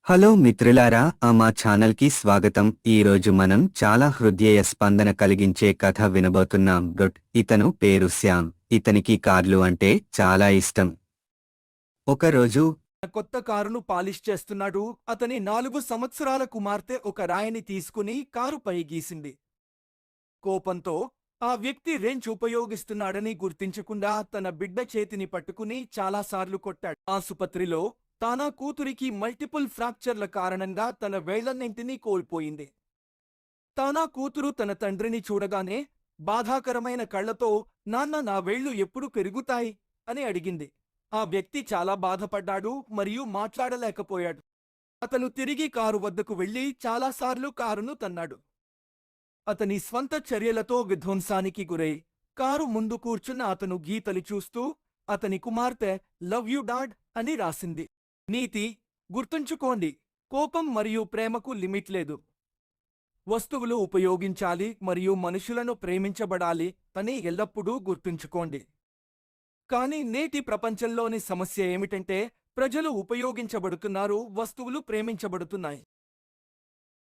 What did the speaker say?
Hello మిత్రులారా, మా ఛానల్కి స్వాగతం. ఈరోజు మనం చాలా హృదయ స్పందన కలిగించే కథ వినబోతున్నాం. ఇతను పేరు శ్యామ్. ఇతనికి కార్లు అంటే చాలా ఇష్టం. ఒకరోజు కొత్త కారును పాలిష్ చేస్తున్నాడు. అతని 4 సంవత్సరాల కుమార్తె ఒక రాయిని తీసుకుని కారుపై గీసింది. కోపంతో ఆ వ్యక్తి రెంచ్ ఉపయోగిస్తున్నాడని గుర్తించకుండా తన బిడ్డ చేతిని పట్టుకుని చాలాసార్లు కొట్టాడు. ఆసుపత్రిలో తానా కూతురికి మల్టిపుల్ ఫ్రాక్చర్ల కారణంగా తన వేళ్లన్నింటినీ కోల్పోయింది. తానా కూతురు తన తండ్రిని చూడగానే బాధాకరమైన కళ్లతో నాన్న, నా వేళ్లు ఎప్పుడు పెరుగుతాయి అని అడిగింది. ఆ వ్యక్తి చాలా బాధపడ్డాడు మరియు మాట్లాడలేకపోయాడు. అతను తిరిగి కారు వద్దకు వెళ్లి చాలాసార్లు కారును తన్నాడు. అతని స్వంత చర్యలతో విధ్వంసానికి గురై కారు ముందు కూర్చున్న అతను గీతలు చూస్తూ అతని కుమార్తె "లవ్ యు డాడ్" అని రాసింది. నీతి: గుర్తుంచుకోండి, కోపం మరియు ప్రేమకు లిమిట్ లేదు. వస్తువులు ఉపయోగించాలి మరియు మనుషులను ప్రేమించబడాలి అని ఎల్లప్పుడూ గుర్తుంచుకోండి. కానీ నేటి ప్రపంచంలోని సమస్య ఏమిటంటే ప్రజలు ఉపయోగించబడుతున్నారు, వస్తువులు ప్రేమించబడుతున్నాయి.